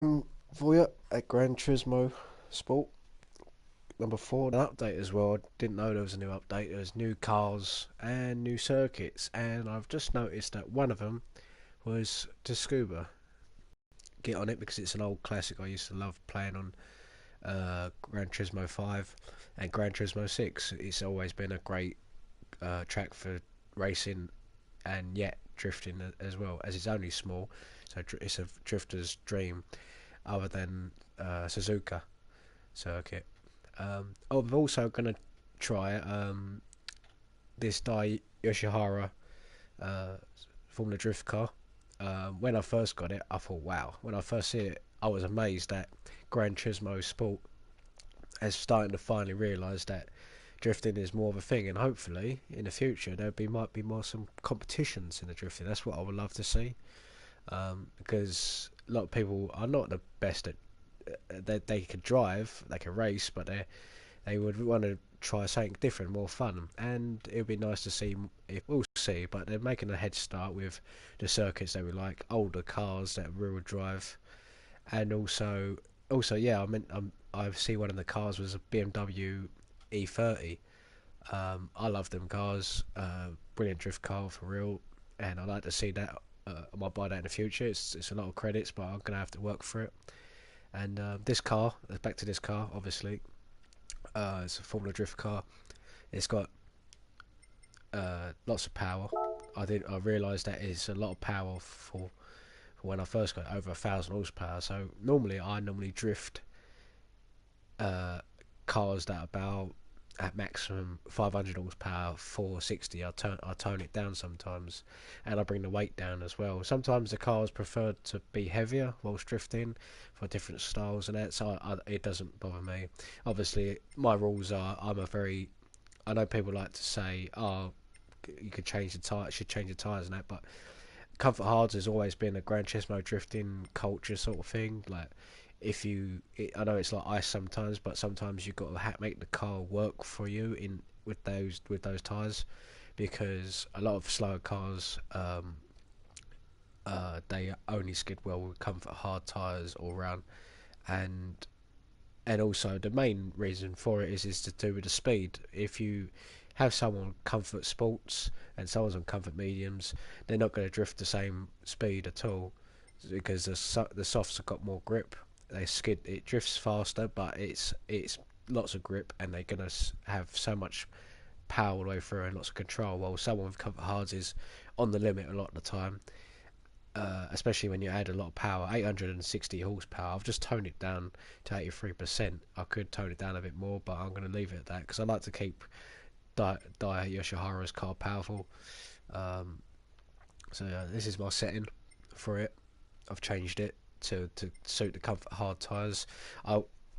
For you at Gran Turismo Sport number 4, an update as well. I didn't know there was a new update. There's new cars and new circuits, and I've just noticed that one of them was Tsukuba. Get on it because it's an old classic I used to love playing on Gran Turismo 5 and Gran Turismo 6. It's always been a great track for racing and yet drifting as well, as it's only small, so it's a drifter's dream other than Suzuka circuit. I'm also going to try this Dai Yoshihara uh, Formula Drift car. When I first got it, I thought, wow. When I first see it, I was amazed that Gran Turismo Sport is starting to finally realise that drifting is more of a thing, and hopefully in the future might be more some competitions in the drifting. That's what I would love to see, because a lot of people are not the best at. They can drive, they can race, but they would want to try something different, more fun, and it would be nice to see. If we'll see, but they're making a head start with the circuits that we like, older cars that real drive, and also yeah, I see one of the cars was a BMW E30. I love them cars, brilliant drift car for real, and I like to see that. I might buy that in the future. It's a lot of credits, but I'm gonna have to work for it. And this car, back to this car, obviously, it's a Formula Drift car. It's got lots of power. I realised that it's a lot of power for when I first got over 1,000 horsepower. So I normally drift uh, cars that are about at maximum 500 horsepower, 460. I tone it down sometimes, and I bring the weight down as well. Sometimes the cars prefer to be heavier whilst drifting for different styles and that, so it doesn't bother me. Obviously, my rules are I know people like to say, "Oh, you could change the tire, should change the tires and that," but comfort hards has always been a Gran Turismo drifting culture sort of thing. Like, I know it's like ice sometimes, but sometimes you've got to make the car work for you in with those tires, because a lot of slower cars, they only skid well with comfort hard tires all round, and also the main reason for it is to do with the speed. If you have someone on comfort sports and someone's on comfort mediums, they're not going to drift the same speed at all, because the softs have got more grip. They skid, it drifts faster, but it's lots of grip, and they're going to have so much power all the way through and lots of control. While someone with comfort hards is on the limit a lot of the time, especially when you add a lot of power, 860 horsepower. I've just toned it down to 83%. I could tone it down a bit more, but I'm going to leave it at that because I like to keep Dai Yoshihara's car powerful. Um, so this is my setting for it. I've changed it to suit the comfort hard tyres.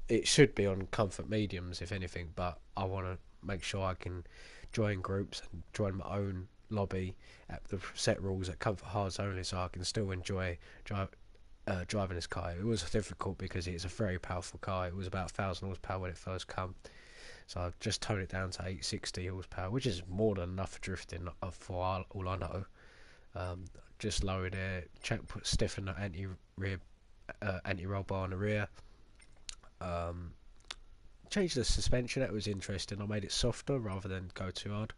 It should be on comfort mediums if anything, but I want to make sure I can join groups and join my own lobby at the set rules at comfort hards only, so I can still enjoy driving this car. It was difficult because it's a very powerful car. It was about 1,000 horsepower when it first came, so I've just toned it down to 860 horsepower, which is more than enough for drifting for all I know. Just lowered it, put stiffen the anti-roll bar on the rear. Um, Changed the suspension. That was interesting. I made it softer rather than go too hard.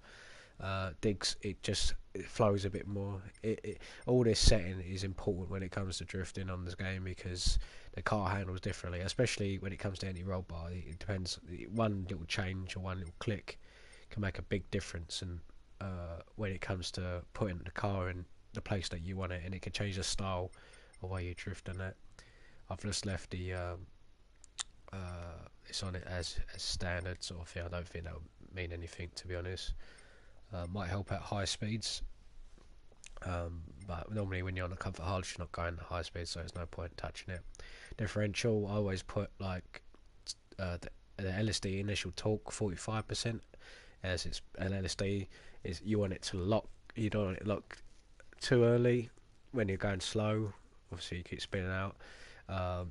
Digs, it flows a bit more. All this setting is important when it comes to drifting on this game, because the car handles differently, especially when it comes to anti-roll bar. It depends. One little change or one little click can make a big difference, and when it comes to putting the car in the place that you want it, and it can change the style of way you drift on it. I've just left the it's on it as standard sort of thing. I don't think that would mean anything, to be honest. Might help at high speeds, but normally when you're on a comfort hard, you're not going at high speeds, so there's no point touching it. Differential, I always put like the LSD initial torque 45%, as it's an LSD is you want it to lock. You don't want it locked too early when you're going slow. Obviously, you keep spinning out. As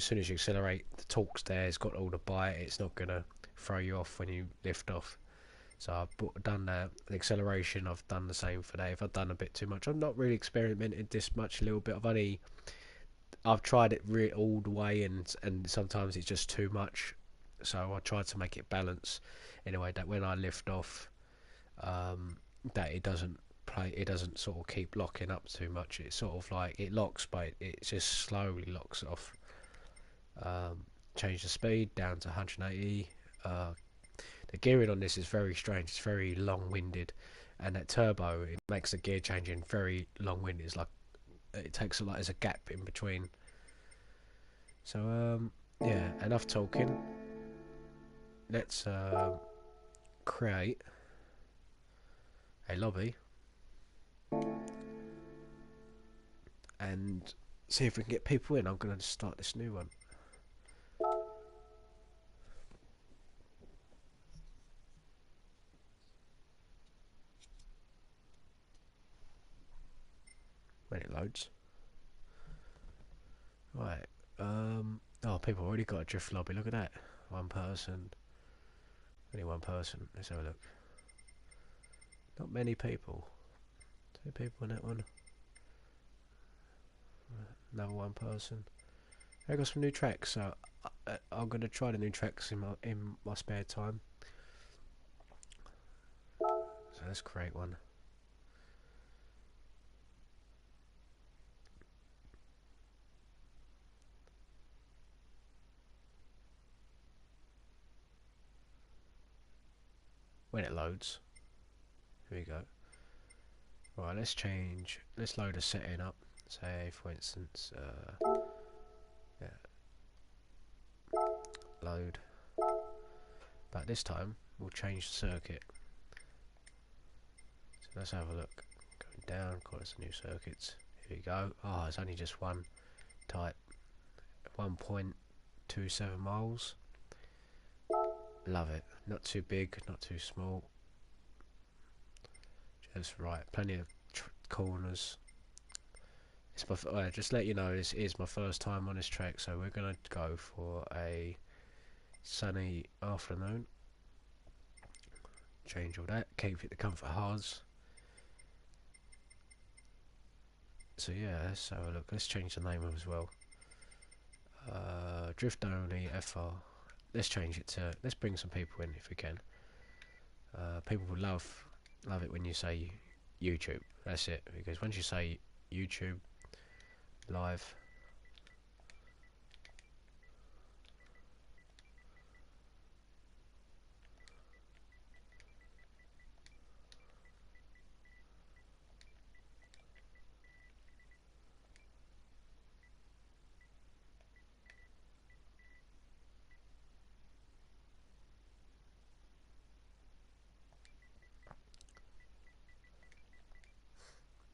soon as you accelerate, the torque's there. It's got all the bite. It's not gonna throw you off when you lift off. So I've done that. The acceleration, I've done the same for that. If I've done a bit too much, I've not really experimented this much. A little bit. I've only I've tried it all the way, and sometimes it's just too much. So I tried to make it balance in a way that when I lift off, that it doesn't play, it doesn't sort of keep locking up too much. It's sort of like it locks, but it just slowly locks off. Change the speed down to 180. The gearing on this is very strange. It's very long-winded, and that turbo, it makes the gear changing very long-winded. It's like it takes a lot. There's a gap in between. So yeah, enough talking. Let's create a lobby and see if we can get people in. I'm going to start this new one. When it loads. Right. Oh, people already got a drift lobby. Look at that. One person. Only one person. Let's have a look. Not many people. 2 people in that one. Another one person. I got some new tracks, so I'm gonna try the new tracks in my spare time. So let's create one. When it loads. Here we go. Right, let's change. Let's load a setting up. Say, for instance, yeah, load. But this time we'll change the circuit. So let's have a look. Going down, call us new circuits. Here we go. Oh, it's only just one type. 1.27 miles. Love it. Not too big, not too small. Just right. Plenty of corners. It's my just let you know, this is my first time on this track, so we're gonna go for a sunny afternoon. Change all that. Keep it the comfort hards. So yeah, let's have a look. Let's change the name as well. Drift only FR. Let's change it to. Let's bring some people in if we can. People will love it when you say YouTube. That's it. Because once you say YouTube live,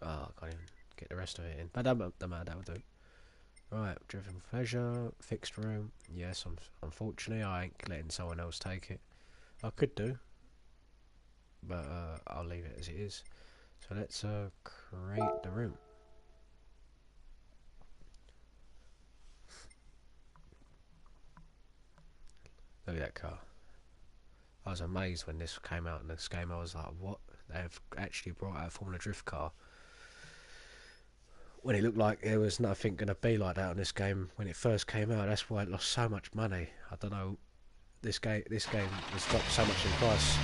oh, I can't even get the rest of it in. But that matter, that will do. Right, driven pleasure, fixed room. Yes, unfortunately I ain't letting someone else take it. I could do, but I'll leave it as it is. So let's create the room. Look at that car. I was amazed when this came out in this game. I was like, what? They've actually brought out a Formula Drift car. When it looked like there was nothing going to be like that on this game when it first came out. That's why it lost so much money. I don't know. This game has dropped so much in price.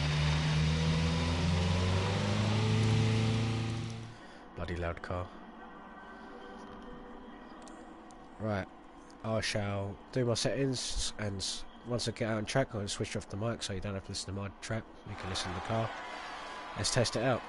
Bloody loud car. Right, I shall do my settings, and once I get out on track I'll switch off the mic so you don't have to listen to my track. You can listen to the car. Let's test it out.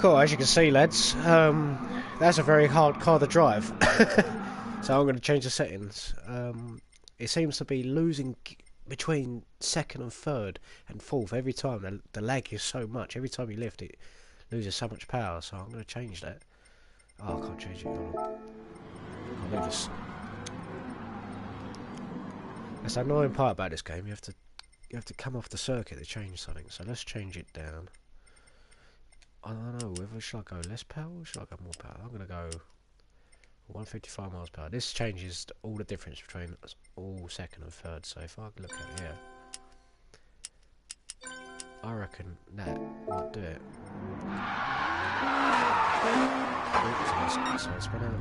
Cool, as you can see, lads, that's a very hard car to drive. So I'm going to change the settings. It seems to be losing between second and third and fourth every time. The lag is so much. Every time you lift it, loses so much power. So I'm going to change that. Oh, I can't change it. Hold on. I'll leave this. That's the annoying part about this game. You have to come off the circuit to change something. So let's change it down. I don't know whether should I go less power or should I go more power. I'm going to go 155 miles per hour. This changes all the difference between all second and third. So if I look at here, I reckon that might do it. Oops, so it's been out.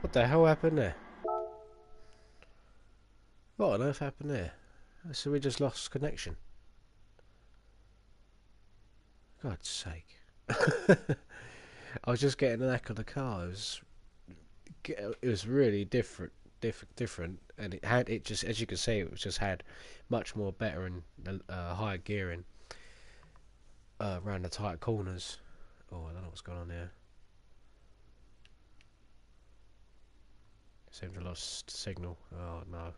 What the hell happened there? What on earth happened there? So we just lost connection. God's sake. I was just getting the knack of the car. It was really different, and it just, as you can see, it was just had much more better and higher gearing around the tight corners. Oh, I don't know what's going on here. Seems to have lost signal. Oh no.